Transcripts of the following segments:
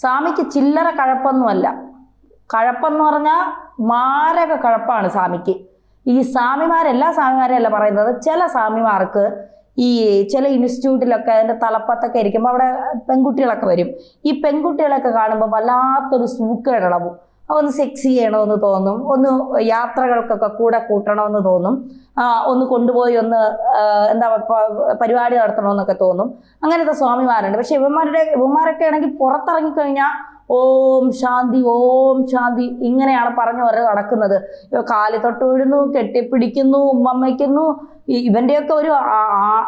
സ്വാമിക്ക് ചില്ലറ കഴപ്പൊന്നുമല്ല. കഴപ്പെന്ന് പറഞ്ഞാൽ മാരക കഴപ്പാണ് സ്വാമിക്ക്. ഈ സ്വാമിമാരെല്ലാ സ്വാമിമാരെയല്ല പറയുന്നത്, ചില സ്വാമിമാർക്ക് ഈ ചില ഇൻസ്റ്റിറ്റ്യൂട്ടിലൊക്കെ അതിൻ്റെ തലപ്പത്തൊക്കെ ഇരിക്കുമ്പോൾ അവിടെ പെൺകുട്ടികളൊക്കെ വരും. ഈ പെൺകുട്ടികളൊക്കെ കാണുമ്പോൾ വല്ലാത്തൊരു സൂക്കേടിളവും. ഒന്ന് സെക്സ് ചെയ്യണമെന്ന് തോന്നും, ഒന്ന് യാത്രകൾക്കൊക്കെ കൂടെ കൂട്ടണമെന്ന് തോന്നും, ഒന്ന് കൊണ്ടുപോയി ഒന്ന് പരിപാടി നടത്തണമെന്നൊക്കെ തോന്നും. അങ്ങനത്തെ സ്വാമിമാരുണ്ട്. പക്ഷെ ഇവന്മാരൊക്കെ ആണെങ്കിൽ പുറത്തിറങ്ങിക്കഴിഞ്ഞാൽ ഓം ശാന്തി ഓം ശാന്തി ഇങ്ങനെയാണ് പറഞ്ഞു വരെ നടക്കുന്നത്. കാലി തൊട്ട് വീഴുന്നു, കെട്ടിപ്പിടിക്കുന്നു, ഉമ്മയ്ക്കുന്നു. ഇവൻ്റെയൊക്കെ ഒരു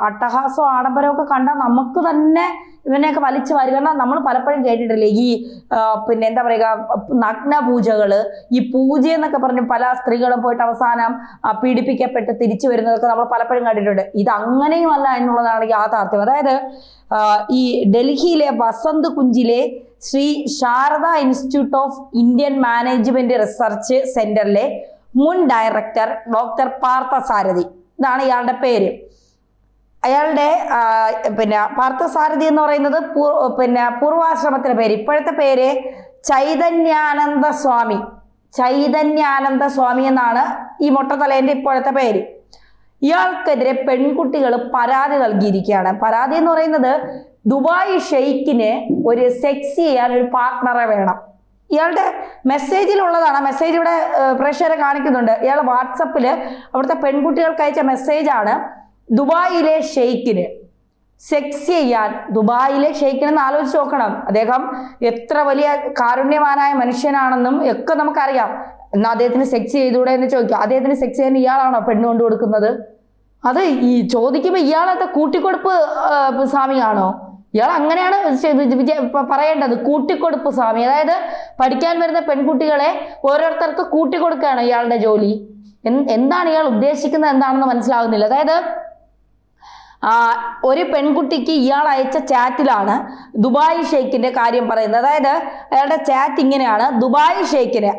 അട്ടഹാസവും ആഡംബരമൊക്കെ കണ്ടാൽ നമുക്ക് തന്നെ ഇവനെയൊക്കെ വലിച്ചു വാരി. കാരണം നമ്മൾ പലപ്പോഴും കേട്ടിട്ടില്ലേ ഈ എന്താ പറയുക, നഗ്നപൂജകൾ, ഈ പൂജ എന്നൊക്കെ പറഞ്ഞ് പല സ്ത്രീകളും പോയിട്ട് അവസാനം പീഡിപ്പിക്കപ്പെട്ട് തിരിച്ചു വരുന്നതൊക്കെ നമ്മൾ പലപ്പോഴും കണ്ടിട്ടുണ്ട്. ഇത് അങ്ങനെയുമല്ല എന്നുള്ളതാണ് യാഥാർത്ഥ്യം. അതായത് ഈ ഡൽഹിയിലെ വസന്ത് കുഞ്ചിലെ Shri Sharada institute of Indian management research സെന്ററിലെ മുൻ ഡയറക്ടർ ഡോക്ടർ പാർത്ഥസാരഥി, ഇതാണ് ഇയാളുടെ പേര്. അയാളുടെ പാർത്ഥസാരഥി എന്ന് പറയുന്നത് പൂർവാശ്രമത്തിന്റെ പേര്. ഇപ്പോഴത്തെ പേര് ചൈതന്യാനന്ദ സ്വാമി എന്നാണ് ഈ മൊട്ടത്തലേന്റെ ഇപ്പോഴത്തെ പേര്. ഇയാൾക്കെതിരെ പെൺകുട്ടികൾ പരാതി നൽകിയിരിക്കുകയാണ്. പരാതി എന്ന് പറയുന്നത് ദുബായ് ഷെയ്ഖിന് ഒരു സെക്സ് ചെയ്യാൻ ഒരു പാർട്ട്ണറെ വേണം. ഇയാളുടെ മെസ്സേജിലുള്ളതാണ്. മെസ്സേജ് ഇവിടെ പ്രേക്ഷകരെ കാണിക്കുന്നുണ്ട്. ഇയാൾ വാട്സപ്പിൽ അവിടുത്തെ പെൺകുട്ടികൾക്ക് അയച്ച മെസ്സേജാണ്. ദുബായിലെ ഷെയ്ഖിന് സെക്സ് ചെയ്യാൻ, ദുബായിലെ ഷെയ്ഖിനെന്ന് ആലോചിച്ച് നോക്കണം. അദ്ദേഹം എത്ര വലിയ കാരുണ്യവാനായ മനുഷ്യനാണെന്നും ഒക്കെ നമുക്കറിയാം. എന്നാൽ അദ്ദേഹത്തിന് സെക്സ് ചെയ്തുകൂടെ എന്ന് ചോദിക്കാം. അദ്ദേഹത്തിന് സെക്സ് ചെയ്യാൻ ഇയാളാണോ പെണ്ണ് കൊണ്ട് കൊടുക്കുന്നത്? അത് ഈ ചോദിക്കുമ്പോൾ ഇയാളത്തെ കൂട്ടിക്കൊടുപ്പ് സ്വാമിയാണോ? ഇയാൾ അങ്ങനെയാണ് പറയേണ്ടത്, കൂട്ടിക്കൊടുപ്പ് സ്വാമി. അതായത് പഠിക്കാൻ വരുന്ന പെൺകുട്ടികളെ ഓരോരുത്തർക്ക് കൂട്ടിക്കൊടുക്കുകയാണ് ഇയാളുടെ ജോലി. എന്താണ് ഇയാൾ ഉദ്ദേശിക്കുന്നത് എന്താണെന്ന് മനസ്സിലാകുന്നില്ല. അതായത് ഒരു പെൺകുട്ടിക്ക് ഇയാൾ അയച്ച ചാറ്റിലാണ് ദുബായ് ഷെയ്ഖിന്റെ കാര്യം പറയുന്നത്. അതായത് അയാളുടെ ചാറ്റ് ഇങ്ങനെയാണ്. ദുബായ് ഷെയ്ഖിന്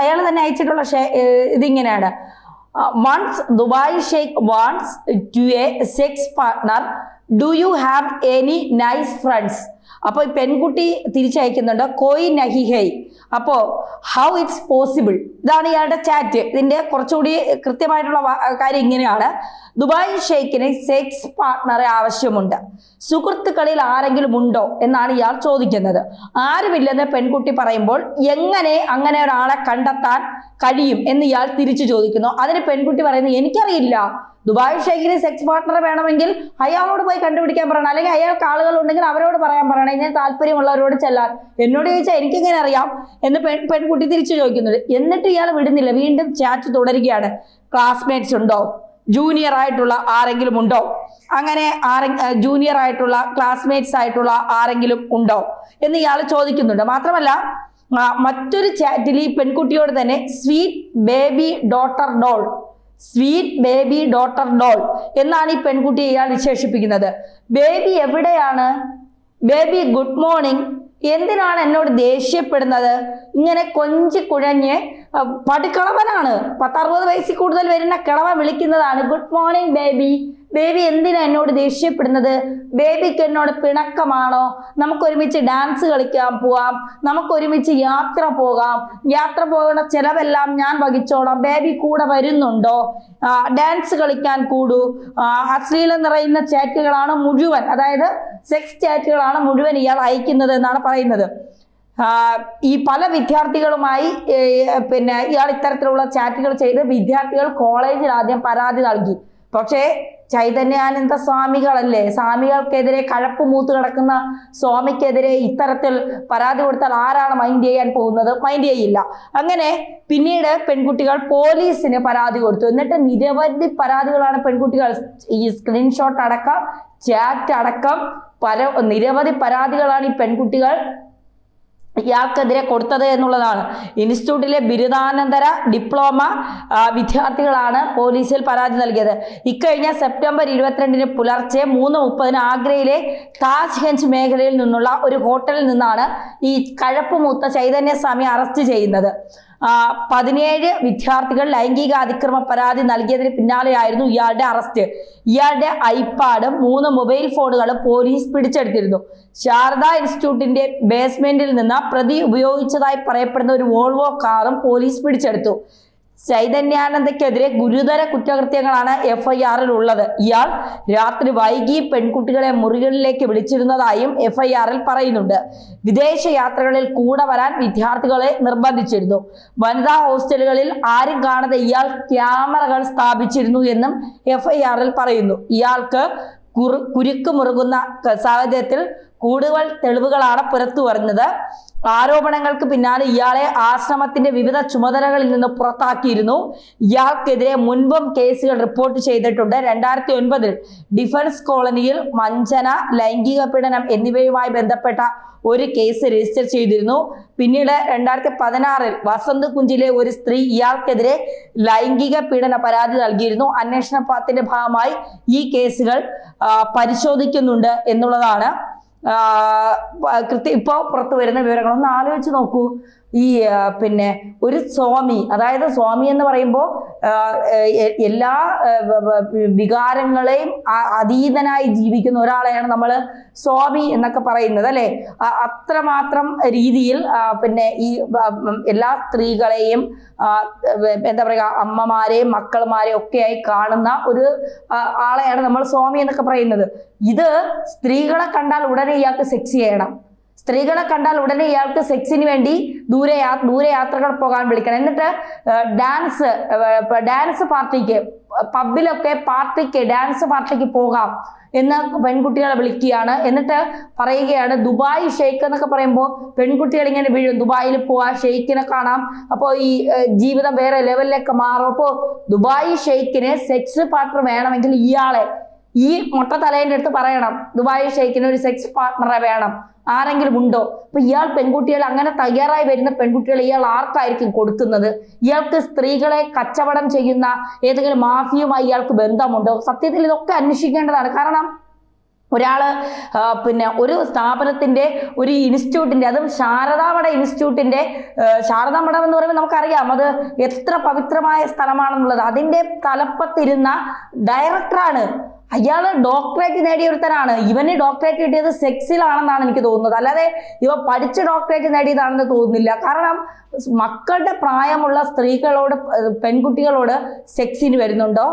അയാൾ തന്നെ അയച്ചിട്ടുള്ള ഇതിങ്ങനെയാണ്. Once Dubai Sheikh wants to a sex partner, do you have any nice friends? അപ്പോൾ ഈ പെൺകുട്ടി തിരിച്ചയക്കുന്നുണ്ട് കോയി നഹി ഹൈ. അപ്പോൾ ഹൗ ഇറ്റ്സ് പോസിബിൾ, ഇതാണ് ഇയാളുടെ ചാറ്റ്. ഇതിന്റെ കുറച്ചുകൂടി കൃത്യമായിട്ടുള്ള കാര്യം ഇങ്ങനെയാണ്. ദുബായ് ഷെയ്ഖിന് സെക്സ് പാർട്ട്ണറെ ആവശ്യമുണ്ട്, സുഹൃത്തുക്കളിൽ ആരെങ്കിലും ഉണ്ടോ എന്നാണ് ഇയാൾ ചോദിക്കുന്നത്. ആരുമില്ലെന്ന് പെൺകുട്ടി പറയുമ്പോൾ എങ്ങനെ അങ്ങനെ ഒരാളെ കണ്ടെത്താൻ കഴിയും എന്ന് ഇയാൾ തിരിച്ചു ചോദിക്കുന്നു. അതിന് പെൺകുട്ടി പറയുന്നത് എനിക്കറിയില്ല, ദുബായ് ഷെയ്ഖിന് സെക്സ് പാർട്ട്ണറെ വേണമെങ്കിൽ അയാളോട് പോയി കണ്ടുപിടിക്കാൻ പറയണം, അല്ലെങ്കിൽ അയാൾക്ക് ആളുകൾ ഉണ്ടെങ്കിൽ അവരോട് പറയാൻ പറയണം, ഇങ്ങനെ താല്പര്യമുള്ളവരോട് ചെല്ലാൻ. എന്നോട് ചോദിച്ചാൽ എനിക്കിങ്ങനെ അറിയാം എന്ന് പെൺകുട്ടി തിരിച്ചു ചോദിക്കുന്നുണ്ട്. എന്നിട്ട് ഇയാൾ വിടുന്നില്ല, വീണ്ടും ചാറ്റ് തുടരുകയാണ്. ക്ലാസ്മേറ്റ്സ് ഉണ്ടോ, ജൂനിയർ ആയിട്ടുള്ള ആരെങ്കിലും ഉണ്ടോ, അങ്ങനെ ജൂനിയർ ആയിട്ടുള്ള ക്ലാസ്മേറ്റ്സ് ആയിട്ടുള്ള ആരെങ്കിലും ഉണ്ടോ എന്ന് ഇയാൾ ചോദിക്കുന്നുണ്ട്. മാത്രമല്ല മറ്റൊരു ചാറ്റിൽ ഈ പെൺകുട്ടിയോട് തന്നെ സ്വീറ്റ് ബേബി ഡോട്ടർ ഡോൾ എന്നാണ് ഈ പെൺകുട്ടിയെ ഇയാൾ വിശേഷിപ്പിക്കുന്നത്. ബേബി എവിടെയാണ്, ബേബി ഗുഡ് മോർണിംഗ്, എന്തിനാണ് എന്നോട് ദേഷ്യപ്പെടുന്നത്, ഇങ്ങനെ കൊഞ്ചി കുഴഞ്ഞ് പടുക്കളവനാണ്, 10-60 വയസ്സിൽ കൂടുതൽ വരുന്ന കിളവൻ വിളിക്കുന്നതാണ് ഗുഡ് മോർണിംഗ് ബേബി. ബേബി എന്തിനാ എന്നോട് ദേഷ്യപ്പെടുന്നത്, ബേബിക്ക് എന്നോട് പിണക്കമാണോ, നമുക്കൊരുമിച്ച് ഡാൻസ് കളിക്കാൻ പോവാം, നമുക്കൊരുമിച്ച് യാത്ര പോകാം, യാത്ര പോകുന്ന ചിലവെല്ലാം ഞാൻ വഹിച്ചോളാം, ബേബി കൂടെ വരുന്നുണ്ടോ, ഡാൻസ് കളിക്കാൻ കൂടൂ. അശ്ലീലം നിറയുന്ന ചാറ്റുകളാണ് മുഴുവൻ, അതായത് സെക്സ് ചാറ്റുകളാണ് മുഴുവൻ ഇയാൾ അയക്കുന്നത് എന്നാണ് പറയുന്നത്. ഈ പല വിദ്യാർത്ഥികളുമായി ഇയാൾ ഇത്തരത്തിലുള്ള ചാറ്റുകൾ ചെയ്ത് വിദ്യാർത്ഥികൾ കോളേജിൽ ആദ്യം പരാതി നൽകി. പക്ഷേ ചൈതന്യാനന്ദ സ്വാമികളല്ലേ, സ്വാമികൾക്കെതിരെ കഴപ്പ് മൂത്ത് കിടക്കുന്ന സ്വാമിക്കെതിരെ ഇത്തരത്തിൽ പരാതി കൊടുത്താൽ ആരാണ് മൈൻഡ് ചെയ്യാൻ പോകുന്നത്? മൈൻഡ് ചെയ്യില്ല. അങ്ങനെ പിന്നീട് പെൺകുട്ടികൾ പോലീസിന് പരാതി കൊടുത്തു. എന്നിട്ട് നിരവധി പരാതികളാണ് പെൺകുട്ടികൾ, ഈ സ്ക്രീൻഷോട്ട് അടക്കം ചാറ്റ് അടക്കം നിരവധി പരാതികളാണ് ഈ പെൺകുട്ടികൾ ഇയാൾക്കെതിരെ കൊടുത്തത് എന്നുള്ളതാണ്. ഇൻസ്റ്റിറ്റ്യൂട്ടിലെ ബിരുദാനന്തര ഡിപ്ലോമ വിദ്യാർത്ഥികളാണ് പോലീസിൽ പരാതി നൽകിയത്. ഇക്കഴിഞ്ഞ സെപ്റ്റംബർ 22 പുലർച്ചെ 3:30 ആഗ്രയിലെ താജ്ഗഞ്ച് മേഖലയിൽ നിന്നുള്ള ഒരു ഹോട്ടലിൽ നിന്നാണ് ഈ കഴപ്പുമൂത്ത ചൈതന്യസ്വാമി അറസ്റ്റ് ചെയ്യുന്നത്. 17 വിദ്യാർത്ഥികൾ ലൈംഗിക അതിക്രമ പരാതി നൽകിയതിന് പിന്നാലെയായിരുന്നു ഇയാളുടെ അറസ്റ്റ്. ഇയാളുടെ ഐപാഡും 3 മൊബൈൽ ഫോണുകളും പോലീസ് പിടിച്ചെടുത്തിരുന്നു. ശാരദ ഇൻസ്റ്റിറ്റ്യൂട്ടിന്റെ ബേസ്മെന്റിൽ നിന്ന് പ്രതി ഉപയോഗിച്ചതായി പറയപ്പെടുന്ന ഒരു വോൾവോ കാറും പോലീസ് പിടിച്ചെടുത്തു. ചൈതന്യാനന്ദക്കെതിരെ ഗുരുതര കുറ്റകൃത്യങ്ങളാണ് FIRൽ ഉള്ളത്. ഇയാൾ രാത്രി വൈകി പെൺകുട്ടികളെ മുറികളിലേക്ക് വിളിച്ചിരുന്നതായും FIRൽ പറയുന്നുണ്ട്. വിദേശ യാത്രകളിൽ കൂടെ വരാൻ വിദ്യാർത്ഥികളെ നിർബന്ധിച്ചിരുന്നു. വനിതാ ഹോസ്റ്റലുകളിൽ ആരും കാണാതെ ഇയാൾ ക്യാമറകൾ സ്ഥാപിച്ചിരുന്നു എന്നും FIRൽ പറയുന്നു. ഇയാൾക്ക് കുരുക്ക് മുറുകുന്ന സാഹചര്യത്തിൽ കൂടുതൽ തെളിവുകളാണ് പുറത്തു വരുന്നത്. ആരോപണങ്ങൾക്ക് പിന്നാലെ ഇയാളെ ആശ്രമത്തിന്റെ വിവിധ ചുമതലകളിൽ നിന്ന് പുറത്താക്കിയിരുന്നു. ഇയാൾക്കെതിരെ മുൻപും കേസുകൾ റിപ്പോർട്ട് ചെയ്തിട്ടുണ്ട്. 2009 ഡിഫൻസ് കോളനിയിൽ വഞ്ചന, ലൈംഗിക പീഡനം എന്നിവയുമായി ബന്ധപ്പെട്ട ഒരു കേസ് രജിസ്റ്റർ ചെയ്തിരുന്നു. പിന്നീട് 2016 വസന്ത് കുഞ്ചിലെ ഒരു സ്ത്രീ ഇയാൾക്കെതിരെ ലൈംഗിക പീഡന പരാതി നൽകിയിരുന്നു. അന്വേഷണത്തിന്റെ ഭാഗമായി ഈ കേസുകൾ പരിശോധിക്കുന്നുണ്ട് എന്നുള്ളതാണ് ഇപ്പോൾ പുറത്തു വരുന്ന വിവരങ്ങൾ. ഒന്ന് ആലോചിച്ച് നോക്കൂ. ഈ പിന്നെ ഒരു സ്വാമി, അതായത് സ്വാമി എന്ന് പറയുമ്പോൾ എല്ലാ വികാരങ്ങളെയും അതീതനായി ജീവിക്കുന്ന ഒരാളെയാണ് നമ്മൾ സ്വാമി എന്നൊക്കെ പറയുന്നത്, അല്ലെ? അത്രമാത്രം രീതിയിൽ പിന്നെ ഈ എല്ലാ സ്ത്രീകളെയും എന്താ പറയുക, അമ്മമാരെയും മക്കളുമാരെയും ഒക്കെയായി കാണുന്ന ഒരു ആളെയാണ് നമ്മൾ സ്വാമി എന്നൊക്കെ പറയുന്നത്. ഇത് സ്ത്രീകളെ കണ്ടാൽ ഉടനെ ഇയാൾക്ക് സെക്സ് ചെയ്യണം. സ്ത്രീകളെ കണ്ടാൽ ഉടനെ ഇയാൾക്ക് സെക്സിന് വേണ്ടി ദൂരെ യാത്രകൾ പോകാൻ വിളിക്കണം. എന്നിട്ട് ഡാൻസ് പാർട്ടിക്ക്, പബ്ബിലൊക്കെ ഡാൻസ് പാർട്ടിക്ക് പോകാം എന്ന് പെൺകുട്ടികളെ വിളിക്കുകയാണ്. എന്നിട്ട് പറയുകയാണ് ദുബായ് ഷെയ്ഖ് എന്നൊക്കെ പറയുമ്പോൾ പെൺകുട്ടികൾ ഇങ്ങനെ വീഴും. ദുബായിൽ പോവാ, ഷെയ്ഖിനെ കാണാം, അപ്പോൾ ഈ ജീവിതം വേറെ ലെവലിലേക്ക് മാറും. അപ്പോൾ ദുബായ് ഷെയ്ഖിന് സെക്സ് പാർട്ട്ണർ വേണമെങ്കിൽ ഇയാളെ ഈ മൊട്ട തലേൻ്റെ അടുത്ത് പറയണം, ദുബായ് ഷെയ്ഖിന് ഒരു സെക്സ് പാർട്ട്ണറെ വേണം, ആരെങ്കിലും ഉണ്ടോ? അപ്പൊ ഇയാൾ പെൺകുട്ടികൾ, അങ്ങനെ തയ്യാറായി വരുന്ന പെൺകുട്ടികൾ ഇയാൾ ആർക്കായിരിക്കും കൊടുക്കുന്നത്? ഇയാൾക്ക് സ്ത്രീകളെ കച്ചവടം ചെയ്യുന്ന ഏതെങ്കിലും മാഫിയുമായി ഇയാൾക്ക് ബന്ധമുണ്ടോ? സത്യത്തിൽ ഇതൊക്കെ അന്വേഷിക്കേണ്ടതാണ്. കാരണം ഒരാള് പിന്നെ ഒരു സ്ഥാപനത്തിന്റെ, ഒരു ഇൻസ്റ്റിറ്റ്യൂട്ടിന്റെ, അതും ശാരദാമഠ ഇൻസ്റ്റിറ്റ്യൂട്ടിന്റെ, ശാരദാമഠം എന്ന് പറയുമ്പോൾ നമുക്കറിയാം അത് എത്ര പവിത്രമായ സ്ഥലമാണെന്നുള്ളത്. അതിന്റെ തലപ്പത്തിരുന്ന ഡയറക്ടറാണ്. അയാള് ഡോക്ടറേറ്റ് നേടിയ ഒരുത്തനാണ്. ഇവന് ഡോക്ടറേറ്റ് കിട്ടിയത് സെക്സിലാണെന്നാണ് എനിക്ക് തോന്നുന്നത്. അല്ലാതെ ഇവ പഠിച്ച് ഡോക്ടറേറ്റ് നേടിയതാണെന്ന് തോന്നുന്നില്ല. കാരണം മക്കളുടെ പ്രായമുള്ള സ്ത്രീകളോട്, പെൺകുട്ടികളോട് സെക്സിന് വരുന്നുണ്ടോ?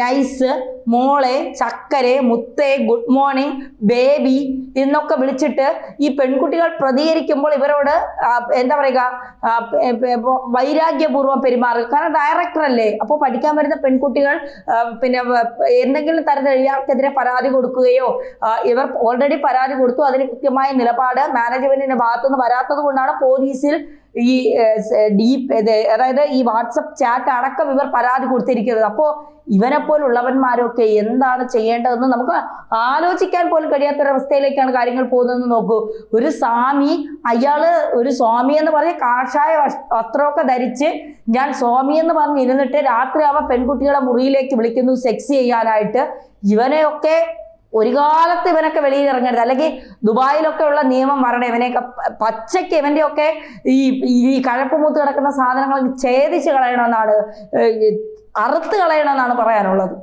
നൈസ്, മോളെ, ചക്കരെ, മുത്തേ, ഗുഡ് മോർണിംഗ്, ബേബി എന്നൊക്കെ വിളിച്ചിട്ട് ഈ പെൺകുട്ടികൾ പ്രതികരിക്കുമ്പോൾ ഇവരോട് എന്താ പറയുക, വൈരാഗ്യപൂർവ്വം പെരുമാറുക. കാരണം ഡയറക്ടർ അല്ലേ. അപ്പോൾ പഠിക്കാൻ വരുന്ന പെൺകുട്ടികൾ പിന്നെ എന്തെങ്കിലും തരത്തിൽ ഇയാൾക്കെതിരെ പരാതി കൊടുക്കുകയോ, ഇവർ ഓൾറെഡി പരാതി കൊടുത്തു, അതിന് കൃത്യമായ നിലപാട് മാനേജ്മെന്റിന്റെ ഭാഗത്തുനിന്ന് വരാത്തത് കൊണ്ടാണ് പോലീസിൽ ഈ അതായത് ഈ വാട്സപ്പ് ചാറ്റ് അടക്കം ഇവർ പരാതി കൊടുത്തിരിക്കുന്നത്. അപ്പോൾ ഇവനെപ്പോലുള്ളവന്മാരൊക്കെ എന്താണ് ചെയ്യേണ്ടതെന്ന് നമുക്ക് ആലോചിക്കാൻ പോലും കഴിയാത്തൊരവസ്ഥയിലേക്കാണ് കാര്യങ്ങൾ പോകുന്നതെന്ന് നോക്കൂ. ഒരു സ്വാമി, അയാള് ഒരു സ്വാമി എന്ന് പറഞ്ഞ് കാഷായ വസ്ത്രമൊക്കെ ധരിച്ച് ഞാൻ സ്വാമി എന്ന് പറഞ്ഞ് ഇരുന്നിട്ട് രാത്രിയാവുമ്പോൾ പെൺകുട്ടികളെ മുറിയിലേക്ക് വിളിക്കുന്നു സെക്സ് ചെയ്യാനായിട്ട്. ഇവനെയൊക്കെ ഒരു കാലത്ത് ഇവനൊക്കെ വെളിയിൽ ഇറങ്ങരുത്, അല്ലെങ്കിൽ ദുബായിലൊക്കെ ഉള്ള നിയമം വരണം. ഇവനെയൊക്കെ പച്ചയ്ക്ക് ഇവന്റെയൊക്കെ ഈ കഴപ്പുമൂത്ത് കിടക്കുന്ന സാധനങ്ങൾ ഛേദിച്ച് കളയണമെന്നാണ്, അറുത്ത് കളയണമെന്നാണ് പറയാനുള്ളത്.